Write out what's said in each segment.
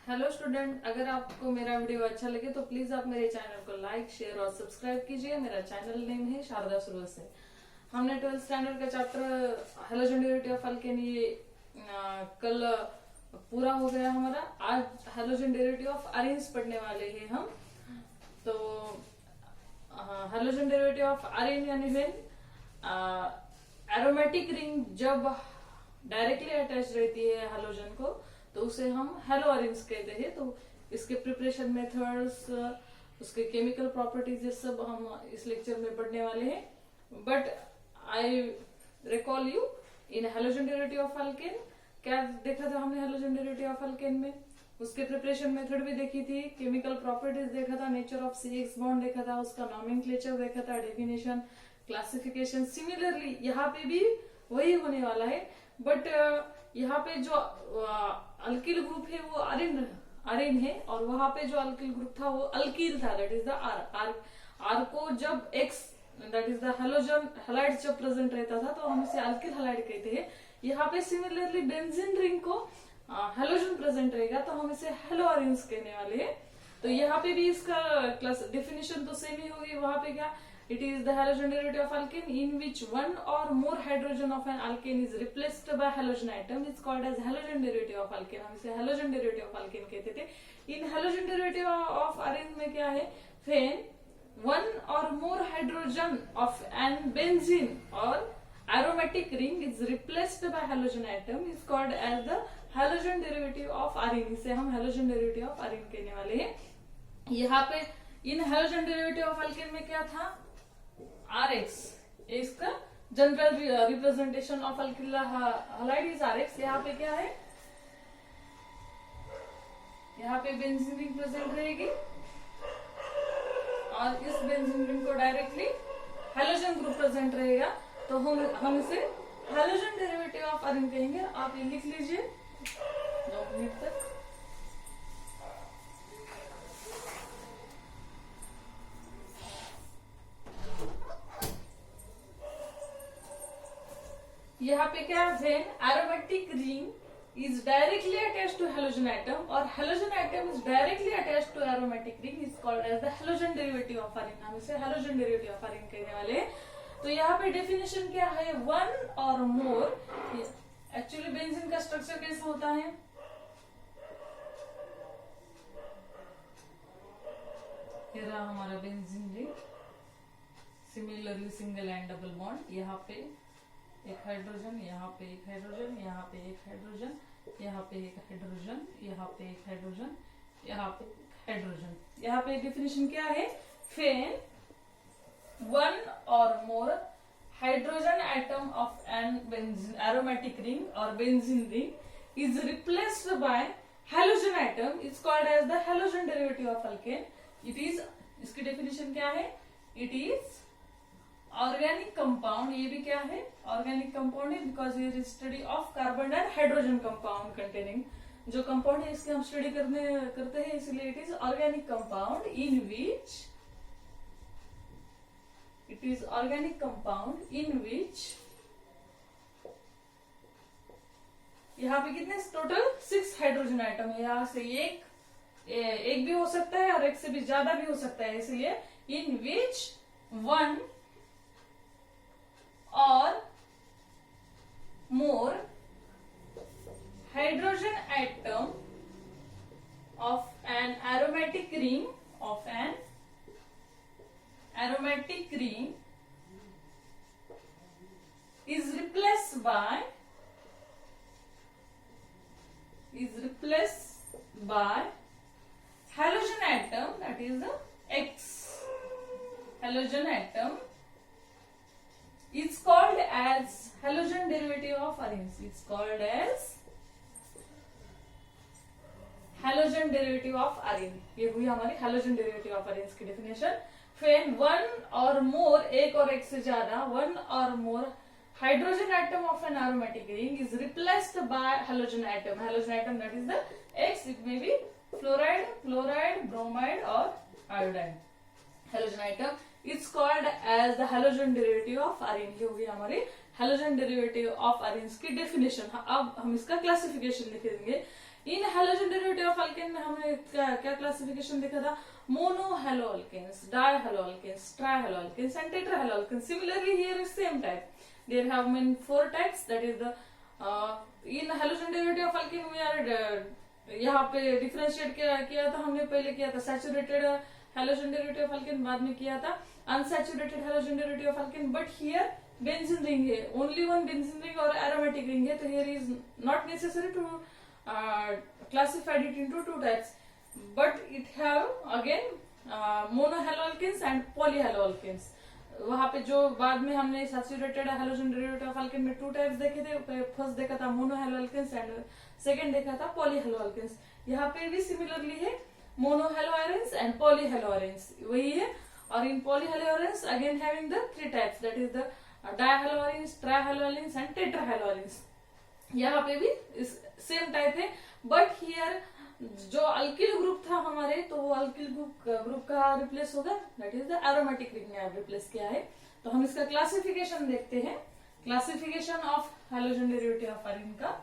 Hello student, अगर आपको मेरा वीडियो अच्छा लगे तो प्लीज आप मेरे चैनल को लाइक, शेयर और सब्सक्राइब कीजिए। मेरा चैनल नेम है शारदा सुरवसे। हमने 12th स्टैंडर्ड का chapter halogen derivative of alkane कल पूरा हो गया हमारा। आज हैलोजन डेरिवेटिव ऑफ अरेन्स पढ़ने वाले हैं हम। तो हैलोजन डेरिवेटिव ऑफ अरेन यानी व्हेन एरोमेटिक रिंग जब डायरेक्टली अटैच रहती है हैलोजन को तो उसे हम हैलो अरेन्स कहते हैं। तो इसके प्रिपरेशन मेथड्स, उसके केमिकल प्रॉपर्टीज, ये सब हम इस लेक्चर में पढ़ने वाले हैं। But I recall you in halogen derivative of alkane क्या देखा था हमने हैलोजन डेरिवेटिव ऑफ अल्केन में। उसके प्रिपरेशन मेथड भी देखी थी, केमिकल प्रॉपर्टीज देखा था, नेचर ऑफ CX बॉन्ड देखा था, उसका नॉमेनक्लेचर देखा था, डेफिनेशन, क्लासिफिकेशन। सिमिलरली यहाँ पे भी वही होने वाला है। बट यहाँ पे जो अल्किल ग्रुप है वो अरेन है, और वहां पे जो अल्किल ग्रुप था वो अल्कील था, दैट इज द आर को जब x that is the halogen halide जब प्रेजेंट रहता था तो हम इसे अल्किल हैलाइड कहते हैं। यहाँ पे सिमिलरली बेंजीन रिंग को हैलोजन प्रेजेंट रहेगा तो हम इसे हैलो अरेन्स कहने वाले हैं। तो यहाँ पे भी इसका क्लास डेफिनेशन तो सेम ही होगी। वहां पे क्या, it is the halogen derivative of alkane in which one or more hydrogen of an alkane is replaced by halogen atom is called as halogen derivative of alkane। हम इसे halogen derivative of alkane कहते थे। इन halogen derivative of arene में क्या है, when one or more hydrogen of an benzene or aromatic ring is replaced by halogen atom is called as the halogen derivative of arene। इसे हम halogen derivative of arene कहने वाले हैं। यहाँ पे इन halogen derivative of alkane में क्या था, RX, इसका general representation of alkyl halide is RX। यहाँ पे क्या है, यहाँ पे बेंजीन रिंग प्रेजेंट रहेगी और इस बेंजीन रिंग को डायरेक्टली हैलोजन ग्रुप प्रेजेंट रहेगा। तो हम इसे हैलोजन डेरिवेटिव ऑफ अरेन कहेंगे। आप ये लिख लीजिए 2 मिनट तक। यहाँ पे क्या, when aromatic ring is directly attached to halogen atom or halogen atom is directly attached to aromatic ring is called as the halogen derivative of arene। हम इसे halogen derivative of arene कहने वाले हैं। तो यहाँ पे डेफिनेशन क्या है, वन और मोर। एक्चुअली बेंजीन का स्ट्रक्चर कैसा होता है, ये रहा हमारा benzene ring. Similarly single and double bond, यहाँ पे एक हाइड्रोजन, यहाँ पे एक हाइड्रोजन, यहाँ पे एक हाइड्रोजन, यहाँ पे एक हाइड्रोजन, यहाँ पे एक हाइड्रोजन, यहाँ पे एक हाइड्रोजन। यहाँ पे डेफिनेशन क्या है, when one or more hydrogen atom of an benzene aromatic ring or benzene ring is replaced by halogen atom is called as the halogen derivative of alkane। It is, इसकी definition क्या है, it is organic compound. ये भी क्या है, organic compound है, because ये study of carbon and hydrogen compound containing जो कंपाउंड है इसकी हम स्टडी करते हैं, इसलिए it is organic compound in which यहाँ पे कितने टोटल 6 हाइड्रोजन आइटम है। यहाँ से एक भी हो सकता है और एक से भी ज्यादा भी हो सकता है, इसलिए in which one or more hydrogen atom of an aromatic ring is replaced by halogen atom, that is the X halogen atom is called as halogen derivative of arenes। It's called as halogen derivative of arene। ये हुई हमारी halogen derivative of arenes की definition. when one or more, एक और एक से ज्यादा, one or more hydrogen atom of an aromatic ring is replaced by halogen atom that is the X। it may be fluoride, bromide or iodine। halogen atom it's called as the halogen derivative of arene। ये होगी हमारी halogen derivative of arenes की definition. अब हम इसका classification लिखेंगे। In halogen derivative of alkane में हमने क्या क्लासिफिकेशन देखा था, mono halo alkanes, di halo alkanes, tri halo alkanes and tetra halo alkanes. Similarly here is same type. There have been 4 types. That is the in halogen derivative of alkene we are यहाँ पे differentiate किया था हमने, पहले किया था saturated halogen derivative of alkane, बाद में किया था unsaturated halogen derivative of alkane. But here benzene ring है, ओनली वन बेंजीन रिंग और एरोमेटिक रिंग है, तो here is not necessary to classified it into 2 types, but it have again monohaloalkenes and polyhaloalkenes. वहां पे जो बाद में हमने saturated halogen derivative of alkane में 2 टाइप्स देखे थे. फर्स्ट देखा था मोनोहैलोअल्केन्स एंड सेकंड देखा था पॉलीहैलोअल्केन्स. यहाँ पे भी सिमिलरली है, मोनोहैलोअरेंस एंड पॉलीहैलोअरेंस वही है. और इन polyhaloarenes again having the 3 types, that is the dihaloarenes, trihaloarenes and tetrahaloarenes. यहाँ पे भी सेम टाइप है, बट हियर जो अल्किल ग्रुप था हमारे, तो वो अल्किल ग्रुप का रिप्लेस होगा, that is the aromatic ring ने रिप्लेस किया है. तो हम इसका क्लासिफिकेशन देखते हैं, classification of halogen derivative of arene का.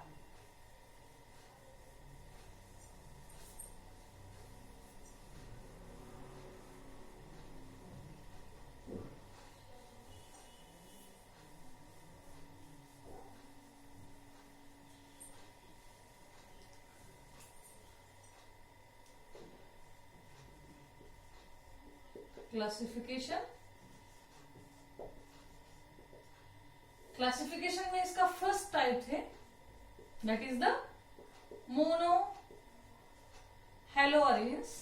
क्लासिफिकेशन में इसका फर्स्ट टाइप है, that is the mono हेलोअरेंस.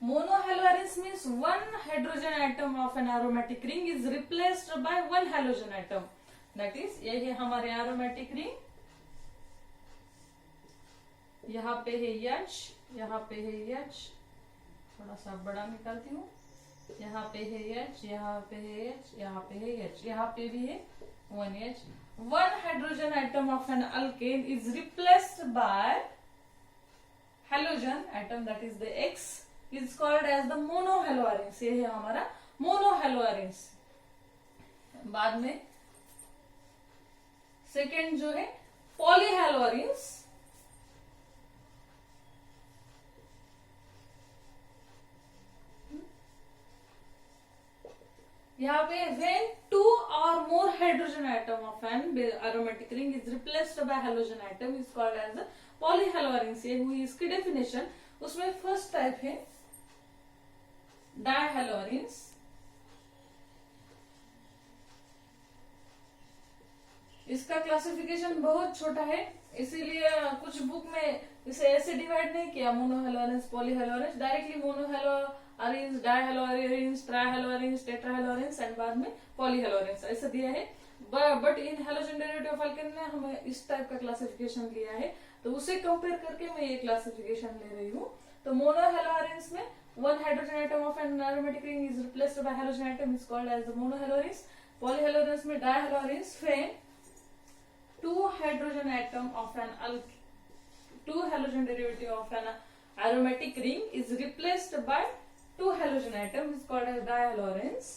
Monohaloarens means one hydrogen atom of an aromatic ring is replaced by one halogen atom. That is, ये है हमारे aromatic ring. यहाँ पे है H, यहाँ पे है H, थोड़ा सा बड़ा निकालती हूँ. यहाँ पे है H, यहाँ पे है H, यहाँ पे है H, यहाँ पे भी है 1H. One hydrogen atom of an alkane is replaced by halogen atom, that is the X, is called as the monohaloarens. ये है हमारा monohaloarens. बाद में सेकेंड जो है polyhaloarens. यहाँ पे when 2 or more hydrogen atom of an aromatic ring is replaced by halogen atom is called as the polyhaloarens. ये हुई इसकी डेफिनेशन. उसमें फर्स्ट टाइप है डायहैलोअरेंस. इसका क्लासिफिकेशन बहुत छोटा है, इसीलिए कुछ बुक में इसे ऐसे डिवाइड नहीं किया, मोनोहैलोअरेंस, पॉलीहैलोअरेंस. डायरेक्टली मोनोहैलोअरेंस, डायहैलोअरेंस, ट्राइहैलोअरेंस, टेट्राहैलोअरेंस एंड बाद में पॉलीहैलोअरेंस ऐसे दिया है. But in halogen derivative of alkane ने हमें इस टाइप का क्लासिफिकेशन लिया है, तो उसे कंपेयर करके मैं ये क्लासिफिकेशन ले रही हूँ. तो मोनोहैलोअरेंस में one hydrogen atom of an aromatic ring is replaced by halogen atom is called as the monohaloarens. Polyhaloarens में dihaloarens when 2 hydrogen atom of an 2 halogen derivative of an aromatic ring is replaced by 2 halogen atom is called as dihaloarens.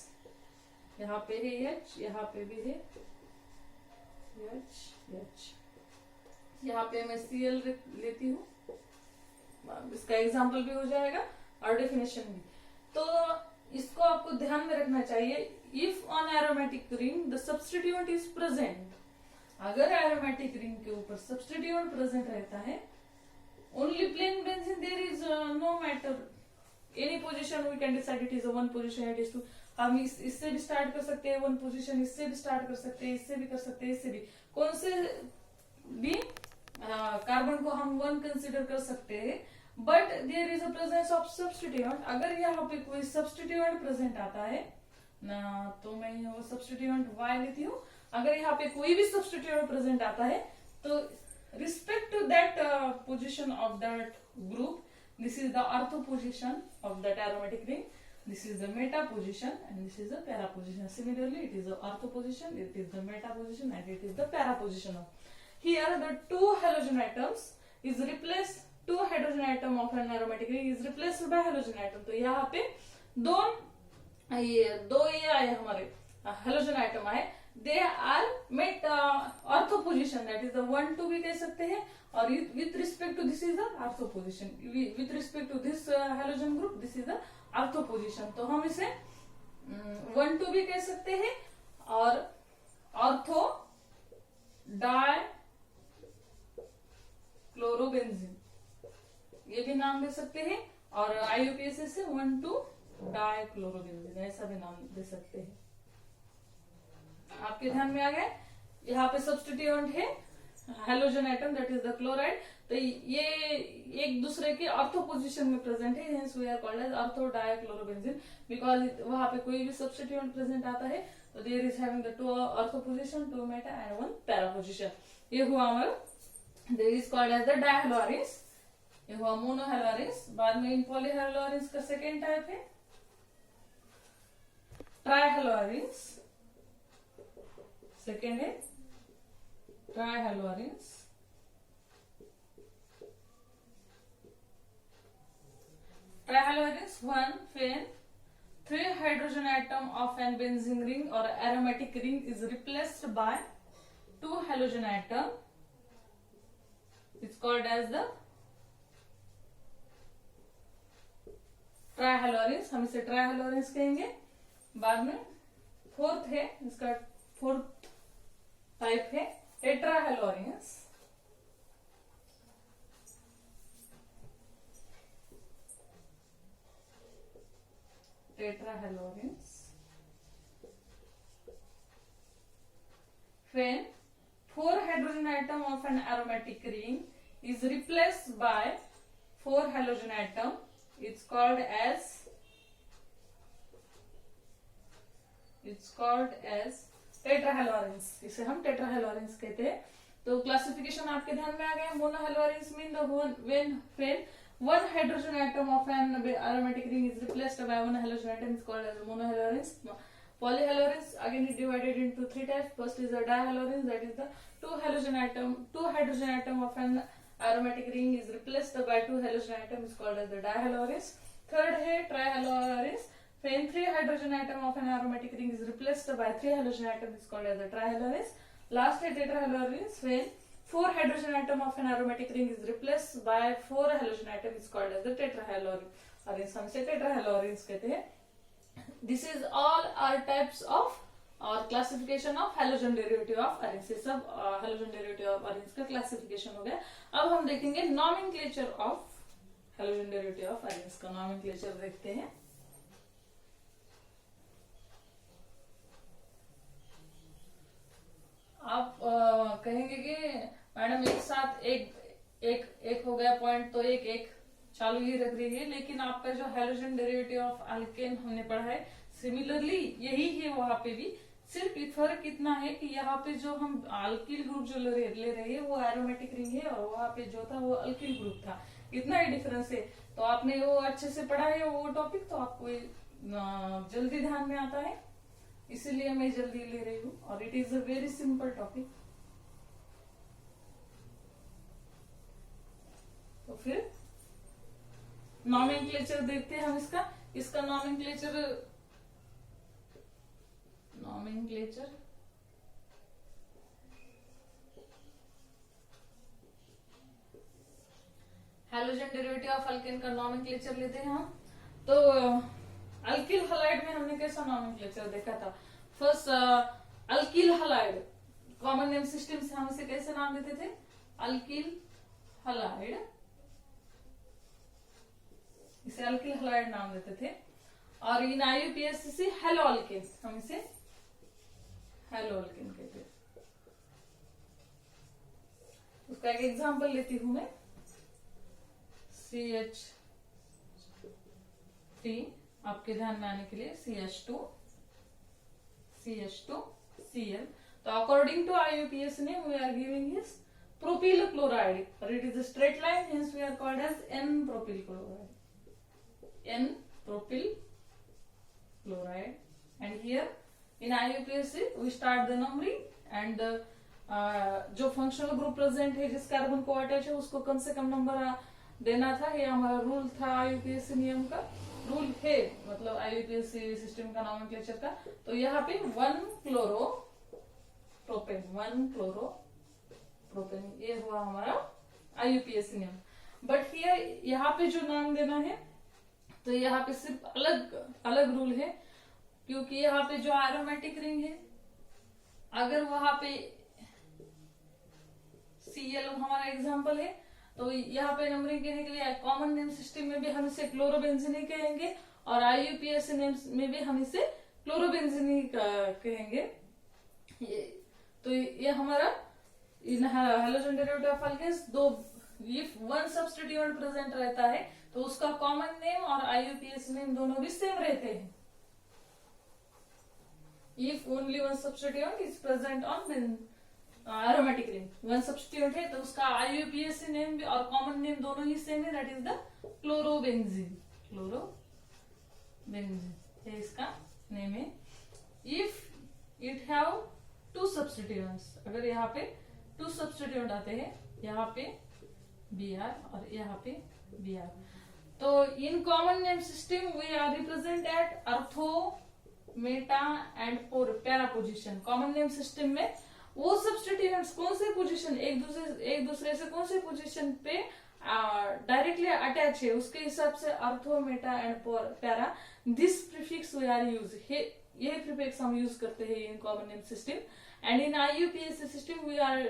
यहाँ पे है H, यहाँ पे भी है H, H. यहाँ पे मैं Cl लेती हूँ, इसका एग्जाम्पल भी हो जाएगा और डेफिनेशन भी. तो इसको आपको ध्यान में रखना चाहिए. If on aromatic ring the substituent is present, अगर एरोमेटिक रिंग के ऊपर सब्स्टिट्यूएंट प्रेजेंट रहता है, only plain benzene, there is no matter any position we can decide it is one position, it is two. हम इससे भी start कर सकते हैं वन पोजीशन, इससे भी स्टार्ट कर सकते हैं, इससे भी कर सकते हैं, इससे भी, कौन से भी कार्बन को हम वन कंसिडर कर सकते हैं. But there is a presence of substituent. अगर यहाँ पे कोई सब्स्टिट्यूएंट प्रेजेंट आता है ना, तो मैं वो सब्स्टिट्यूएंट Y लेती हूँ. अगर यहाँ पे कोई भी सब्स्टिट्यूएंट प्रेजेंट आता है, तो respect to that position of that group, this is the ortho position of that aromatic ring, this is the meta position and this is the para position. Similarly, it is the ortho position, it is the meta position and it is the para position. Here the 2 halogen atoms is replaced, 2 hydrogen atom of an aromatic ring is replaced by halogen atom. तो यहाँ पे दो ये आए हमारे halogen atom आए, they are met सकते हैं, और with respect to this is the ortho position, with respect to this halogen group this is the ortho position. तो हम इसे 1 2 भी कह सकते हैं, और ऑर्थो डाई क्लोरोबेंजीन ये भी नाम दे सकते हैं, और IUPAC से 1 2 डाई क्लोरोबेंजीन ऐसा भी नाम दे सकते हैं। आपके ध्यान में आ गया? यहाँ पे सब्स्टिट्यूएंट है halogen atom that is the chloride. तो ये एक दूसरे के ऑर्थो पोजीशन में प्रेजेंट है, hence we are called as ortho dichlorobenzene, because वहां पे कोई भी सब्स्टिट्यूएंट प्रेजेंट आता है तो there is having the 2 ortho position, 2 meta and 1 para position. ये हुआ हमारा, there is called as the dihaloarenes. ये हुआ मोनोहेलोरिन्स। बाद में इन पॉलीहेलोरिन्स का सेकेंड टाइप है ट्राइहेलोरिन्स, सेकेंड है ट्राइहेलोरिन्स। Trihalorins 1 when 3 hydrogen atom of an benzene ring or aromatic ring is replaced by 2 halogen atom, it's called as the ट्राइहेलोरिन्स। हम इसे ट्राइहेलोरिन्स कहेंगे। बाद में फोर्थ है, इसका फोर्थ टाइप है टेट्राहेलोरिन्स। Tetrahalorins when 4 hydrogen atom of an aromatic ring is replaced by 4 halogen atom, it's called as tetrahalorins। इसे हम tetrahalorins कहते हैं। तो क्लासिफिकेशन आपके ध्यान में आ गया। मोनोहेलोरिन्स mean the when 1 hydrogen atom of an aromatic ring is replaced by 1 halogen atom is called as monohalorins. Polyhalorins again is divided into 3 types. First is the dihalorins, that is the 2 hydrogen atom of an aromatic ring is replaced by 2 halogen atom is called as the dihalorins. Third है trihalorins, when 3 hydrogen atom of an aromatic ring is replaced by 3 halogen atom is called as the trihalorins. Last है tetrahalorins, when 4 hydrogen atom of an aromatic ring is replaced by 4 halogen atom is called as the tetrahalorins। हम इसे tetrahalorins कहते हैं। This is all are types of और classification of halogen derivative of arenes। ये सब halogen derivative of arenes का classification हो गया। अब हम देखेंगे nomenclature of halogen derivative of arenes का nomenclature देखते हैं। आप कहेंगे कि मैडम एक साथ एक हो गया पॉइंट तो एक चालू ही रख रही है, लेकिन आपका जो हेलोजन डेरिवेटिव ऑफ अल्केन हमने पढ़ा है सिमिलरली यही है वहां पे भी। सिर्फ फर्क इतना है कि यहाँ पे जो हम अल्किल ग्रुप जो ले रहे हैं वो एरोमेटिक रिंग है, और वहां पे जो था वो अल्किल ग्रुप था। इतना ही डिफरेंस है। तो आपने वो अच्छे से पढ़ा है वो टॉपिक, तो आपको जल्दी ध्यान में आता है, इसीलिए मैं जल्दी ले रही हूँ। और it is a very simple topic. तो फिर नॉमेनक्लेचर देखते हैं हम इसका nomenclature halogen derivative of alkane का नॉमेनक्लेचर लेते हैं हम। तो अल्किल हलाइड में हमने कैसा नॉमेनक्लेचर देखा था। First alkyl halide common name system से हम इसे कैसे नाम देते थे, अल्किल हलाइड, इसे अल्किल हलाइड नाम देते थे। और इन IUPAC से हेलो अल्केन, हम इसे हेलो अल्केन कहते हैं। उसका एक एग्जांपल लेती हूं मैं, CH3 आपके ध्यान में आने के लिए CH2 Cl। तो according to IUPAC name we are giving is propyl chloride, or it is a straight line, hence we are called as N-propyl chloride, N-propyl chloride। And here in IUPAC we start the numbering, and जो functional group present है जिस carbon को attach है उसको कम से कम number देना था। ये हमारा रूल था IUPAC नियम का, रूल है मतलब IUPAC सिस्टम का नॉमेनक्लेचर का। तो यहाँ पे 1 क्लोरोप्रोपेन प्रोपेन, ये हुआ हमारा IUPAC नेम। बट हियर यहाँ पे जो नाम देना है तो यहाँ पे सिर्फ अलग अलग रूल है, क्योंकि यहाँ पे जो एरोमेटिक रिंग है, अगर वहां पे Cl हमारा एग्जांपल है, तो यहाँ पे नंबरिंग कहने के लिए कॉमन नेम सिस्टम में भी हम इसे क्लोरोबेंजीन ही कहेंगे, और IUPAC नेम में भी हम इसे क्लोरोबेंजीन ही कहेंगे। तो ये हमारा हेलोजन डेरिवेटिव ऑफ अल्केन्स, दो इफ वन सब्स्टिट्यूएंट प्रेजेंट रहता है तो उसका कॉमन नेम और IUPAC नेम दोनों भी सेम रहते हैं। If only one substituent is present on aromatic ring, one substituent है तो उसका IUPAC नेम भी और कॉमन नेम दोनों ही सेम है, that is the chlorobenzene. Chlorobenzene ये इसका नेम है। If it have two substituents, अगर यहाँ पे टू सब्स्टिट्यूएंट आते हैं, यहाँ पे Br और यहाँ पे Br, तो in common name system we are represent at ortho, meta and para position. Common name system में वो सब्स्टिट्यूएंट्स कौन से पोजीशन एक दूसरे से कौन से पोजीशन पे डायरेक्टली अटैच है, उसके हिसाब से ortho, meta and para, this prefix we are use, ये प्रीफिक्स हम यूज करते हैं in common name system. And in IUPAC system we are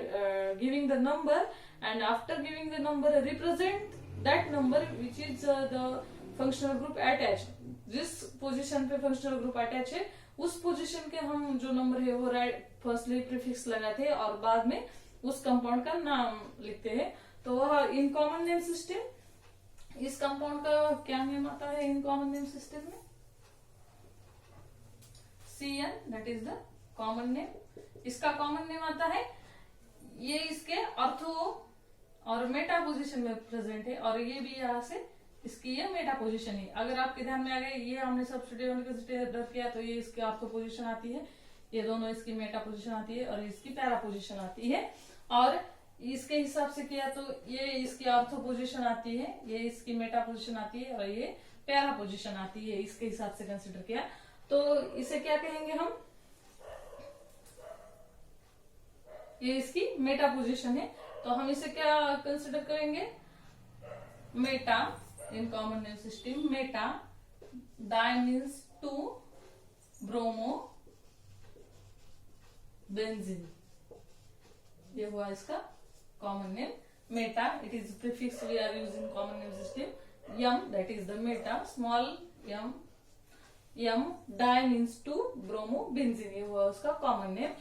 giving the number, and after giving the number represent that number which is the functional group attach. जिस position पे functional group attach है उस position के हम जो number है वो firstly prefix लगाते हैं और बाद में उस कंपाउंड का नाम लिखते हैं। तो वह इन कॉमन नेम सिस्टम, इस कंपाउंड का क्या नेम आता है इन कॉमन नेम सिस्टम में? CN, that is the common name. इसका कॉमन नेम आता है, ये इसके ऑर्थो और मेटा पोजीशन में प्रेजेंट है, और ये भी यहाँ से इसकी ये मेटा पोजीशन है। अगर आपके ध्यान में आ गए, ये हमने सब्स्टिट्यूएंट कंसीडर किया तो ये इसकी ऑर्थो पोजीशन आती है, ये दोनों इसकी मेटा पोजीशन आती है, और इसकी पैरा पोजीशन आती है। और इसके हिसाब से किया तो ये इसकी ऑर्थो पोजीशन आती है, ये इसकी मेटा पोजीशन आती है, और ये पैरा पोजीशन आती है। इसके हिसाब से कंसिडर किया तो इसे क्या कहेंगे हम? ये इसकी मेटा पोजीशन है, तो हम इसे क्या कंसिडर करेंगे? Meta in common name system, meta di means 2 bromo benzene, ये हुआ इसका common name meta. It is prefix we are using common name system m, that is the meta, small m di means 2 bromo benzene, ये हुआ उसका common name.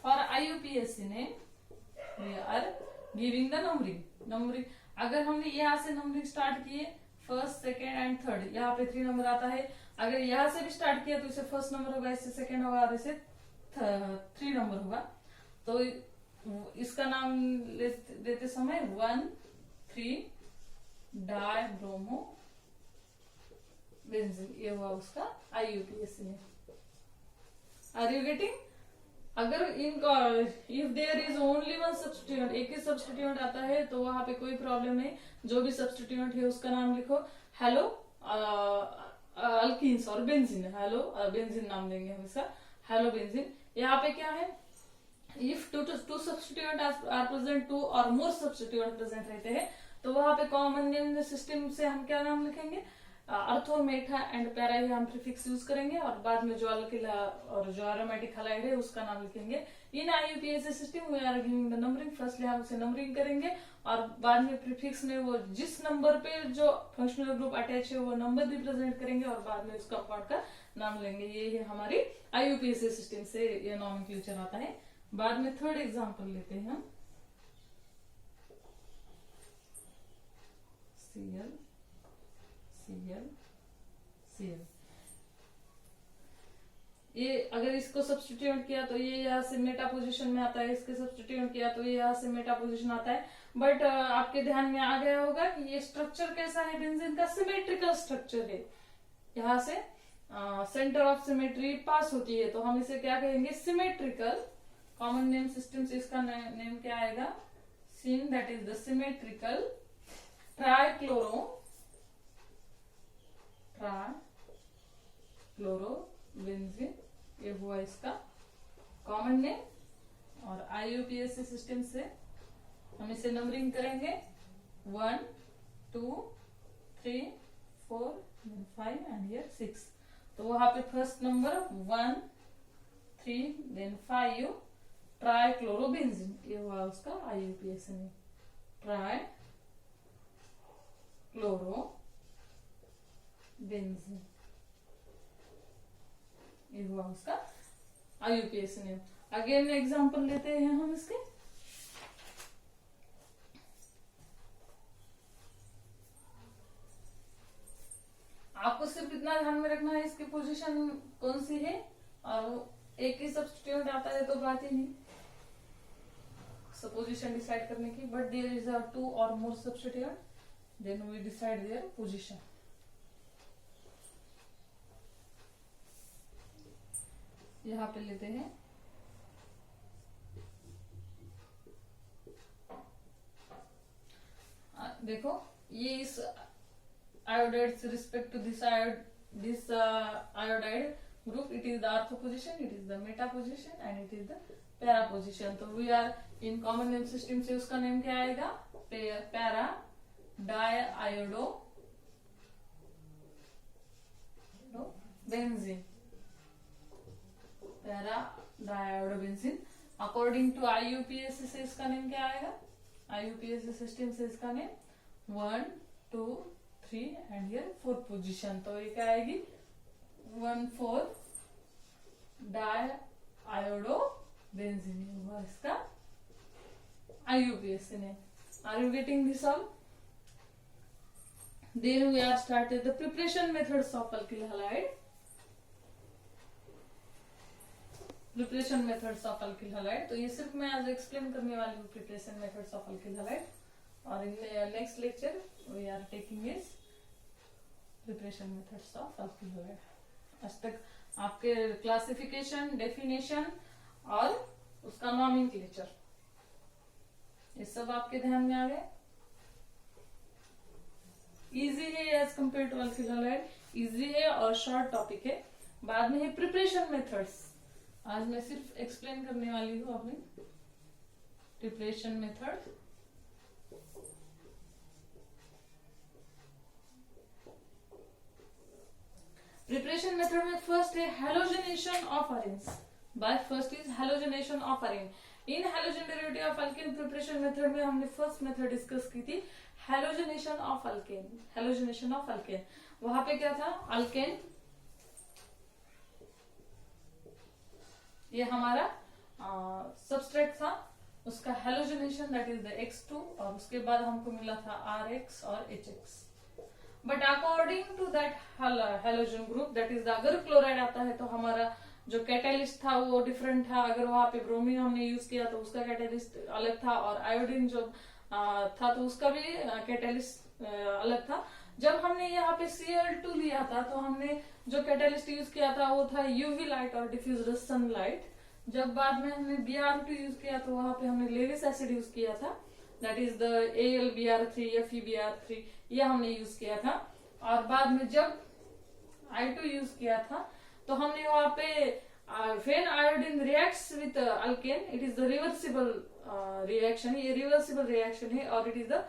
For IUPAC name we are giving the numbering. अगर हमने यहाँ से numbering start किए, first, second and third, यहाँ पे 3 नंबर आता है। अगर यहाँ से भी स्टार्ट किया तो इसे फर्स्ट नंबर होगा, इससे सेकेंड होगा और इसे 3 नंबर होगा। तो इसका नाम देते समय 1, 3 डाई ब्रोमो बेंजीन, ये हुआ उसका IUPAC name. Are you getting? अगर इनका if there is only one substituent, एक ही सब्स्टिट्यूएंट आता है तो वहां पे कोई प्रॉब्लम नहीं, जो भी सब्स्टिट्यूएंट है उसका नाम लिखो। हेलो अल्कीन्स और बेंजीन, हेलो बेंजीन नाम देंगे हम इसका, हेलो बेंजीन। यहाँ पे क्या है? If two substituent are present, 2 और मोर सब्स्टिट्यूएंट प्रेजेंट रहते हैं तो वहां पे कॉमन नेम सिस्टम से हम क्या नाम लिखेंगे? अर्थो, मेटा एंड पैरा ही हम प्रीफिक्स यूज करेंगे, और बाद में जो अल्किल और जो एरोमेटिक हैलाइड है उसका नाम लिखेंगे। In IUPAC system we are giving the numbering, firstly हम उसे नंबरिंग करेंगे और बाद में प्रीफिक्स में वो जिस नंबर पे जो फंक्शनल ग्रुप अटैच है वो नंबर भी प्रेजेंट करेंगे, और बाद में उस कंपाउंड का नाम लेंगे। ये है हमारी IUPAC सिस्टम से ये नॉमेनक्लेचर आता है। बाद में थर्ड एग्जाम्पल लेते हैं हम, Cl ये अगर इसको सब्स्टिट्यूट किया तो ये यहाँ से मेटा पोजीशन में आता है, इसके सब्स्टिट्यूट किया तो ये यहाँ से मेटा पोजीशन आता है। बट आपके ध्यान में आ गया होगा कि ये स्ट्रक्चर कैसा है बेंजीन का? सिमेट्रिकल स्ट्रक्चर है, यहाँ से सेंटर ऑफ सिमेट्री पास होती है, तो हम इसे क्या कहेंगे? सिमेट्रिकल। कॉमन नेम सिस्टम से इसका नेम क्या आएगा? Sym, that is the symmetrical chlorobenzene, ये हुआ इसका कॉमन नेम। और IUPAC सिस्टम से हम इसे नंबरिंग करेंगे 1 2 3 4 5 एंड हियर 6। तो वहां पे फर्स्ट नंबर 1 3 देन 5 ट्राइक्लोरोबेंजीन, ये हुआ उसका IUPAC नेम, ट्राई क्लोरोबेंजीन, ये हुआ उसका IUPAC नेम। अगेन एग्जांपल लेते हैं हम इसके। आपको सिर्फ इतना ध्यान में रखना है इसकी पोजीशन कौन सी है, और एक ही सब्स्टिट्यूएंट आता है तो बात ही नहीं पोजीशन डिसाइड करने की, बट देयर इज अ 2 और more substituent, then we decide their position. यहां पे लेते हैं देखो, ये इस iodide से respect to this iodide group, it is the ortho position, it is the meta position and it is the para position। तो we are in common name system से उसका नेम क्या आएगा, para diiodo benzene, para diiodo benzene. According to IUPAC से इसका name क्या आएगा, IUPAC system से इसका name 1 2 3 and here 4th position. तो ये क्या आएगी 1,4 डाइआयोडो बेंजीन, हुआ इसका IUPAC name. Are you getting this all? Then we are started the preparation methods of alkyl halide. Preparation methods of alkyl halide, तो ये सिर्फ मैं आज एक्सप्लेन करने वाली हूँ preparation methods of alkyl halide, और in next lecture we are taking is preparation methods of alkyl halide. आज तक आपके क्लासिफिकेशन, डेफिनेशन और उसका नॉमेनक्लेचर, ये सब आपके ध्यान में आ गए। इजी है as compare to alkyl halide, easy है और शॉर्ट टॉपिक है। बाद में है प्रिपरेशन मेथड्स, आज मैं सिर्फ एक्सप्लेन करने वाली हूँ अपनी प्रिपरेशन मेथड। प्रिपरेशन मेथड में फर्स्ट है halogenation of arenes. By first is halogenation of arene. In halogen derivative of alkane preparation method में हमने फर्स्ट मेथड डिस्कस की थी halogenation of alkane. Halogenation of alkane, वहां पे क्या था, अल्केन ये हमारा सबस्ट्रेट था, उसका halogenation that is the X2, और उसके बाद हमको मिला था RH और HX। But according to that halogen group that is अगर क्लोराइड आता है तो हमारा जो कैटालिस्ट था वो डिफरेंट था। अगर वहां पे ब्रोमीन हमने यूज किया तो उसका कैटालिस्ट अलग था, और आयोडीन जो था तो उसका भी कैटालिस्ट अलग था। जब हमने यहाँ पे Cl2 लिया था तो हमने जो कैटालिस्ट यूज किया था वो था यूवी लाइट और डिफ्यूज्ड सनलाइट। जब बाद में हमने Br2 यूज किया तो वहां पे हमने लेविस एसिड यूज किया था, that is the AlBr3 FeBr3, ये हमने यूज किया था। और बाद में जब I2 यूज किया था तो हमने वहां पे when iodine reacts with alkane, it is the reversible reaction, ये रिवर्सिबल रिएक्शन है और it is the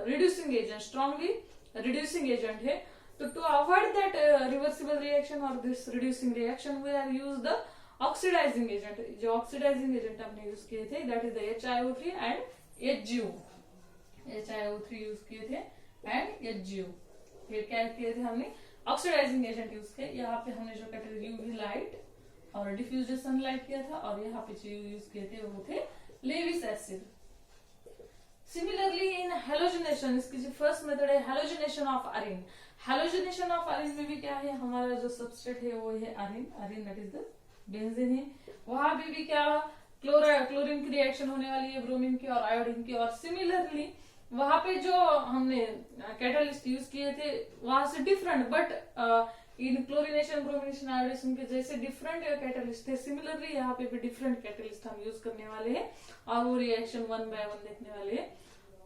reducing agent, strongly reducing agent है। तो to avoid that reversible reaction और this reducing reaction we are use the oxidizing agent. जो oxidizing agent हमने use किए थे that is the HiO3 and HgO। HiO3 use किए थे and HgO। फिर क्या किए थे हमने, ऑक्सीडाइजिंग एजेंट यूज किए। यहाँ पे हमने जो कहते यूवी लाइट और डिफ्यूज्ड सनलाइट किया था, और यहाँ पे जो यूज किए थे वो थे Lewis acid. Similarly in halogenation, इसकी जो फर्स्ट मेथड है halogenation of Areen. Halogenation of Areen में भी क्या है, हमारा जो सबस्ट्रेट है वो है Areen, Areen that is the benzene है। वहां भी क्या क्लोरीन की रिएक्शन होने वाली है ब्रोमीन की और आयोडीन की। और सिमिलरली वहां पे जो हमने कैटालिस्ट यूज किए थे वहां से different, but in chlorination bromination iodination के जैसे डिफरेंट कैटालिस्ट थे, सिमिलरली यहाँ पे भी डिफरेंट कैटालिस्ट हम यूज करने वाले हैं और वो रिएक्शन 1 बाय 1 देखने वाले हैं।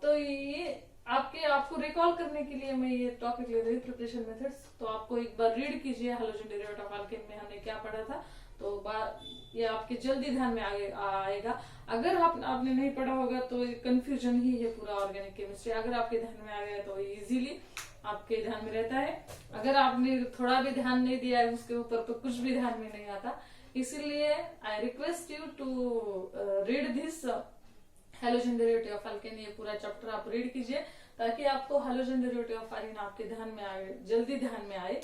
तो ये आपको रिकॉल करने के लिए मैं ये टॉपिक ले रही हूँ प्रिपरेशन मेथड्स। तो आपको एक बार रीड कीजिए हेलोजन डेरिवेटिव ऑफ अल्केन में हमने क्या पढ़ा था, तो ये आपके जल्दी ध्यान में आएगा। अगर आपने नहीं पढ़ा होगा तो कंफ्यूजन ही है पूरा ऑर्गेनिक केमिस्ट्री। अगर आपके ध्यान में आ गया तो इजीली आपके ध्यान में रहता है। अगर आपने थोड़ा भी ध्यान नहीं दिया है उसके ऊपर तो कुछ भी ध्यान में नहीं आता। इसीलिए I request you to read this halogen derivative of alkane. ये पूरा चैप्टर आप रीड कीजिए ताकि आपको हैलोजन डेरिवेटिव ऑफ आयरन आपके ध्यान में आए, जल्दी ध्यान में आए।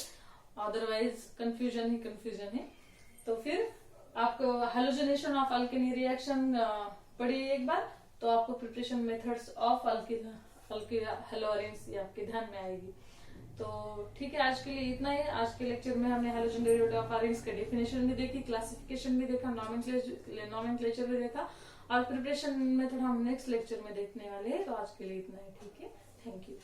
अदरवाइज कंफ्यूजन ही कंफ्यूजन है। तो फिर आपको हैलोजनेशन ऑफ अल्केनी रिएक्शन पढ़िए एक बार, तो आपको प्रिपरेशन मेथड्स ऑफ हैलोअरेंस ये आपके ध्यान में आएगी। तो ठीक है, आज के लिए इतना ही। आज के लेक्चर में हमने हैलोजन डेरिवेटिव ऑफ आयरन्स के डेफिनेशन भी देखी, क्लासिफिकेशन भी देखा, नॉमेनक्लेचर भी देखा, और प्रिपरेशन मेथड हम नेक्स्ट लेक्चर में देखने वाले हैं। तो आज के लिए इतना ही, ठीक है। Thank you.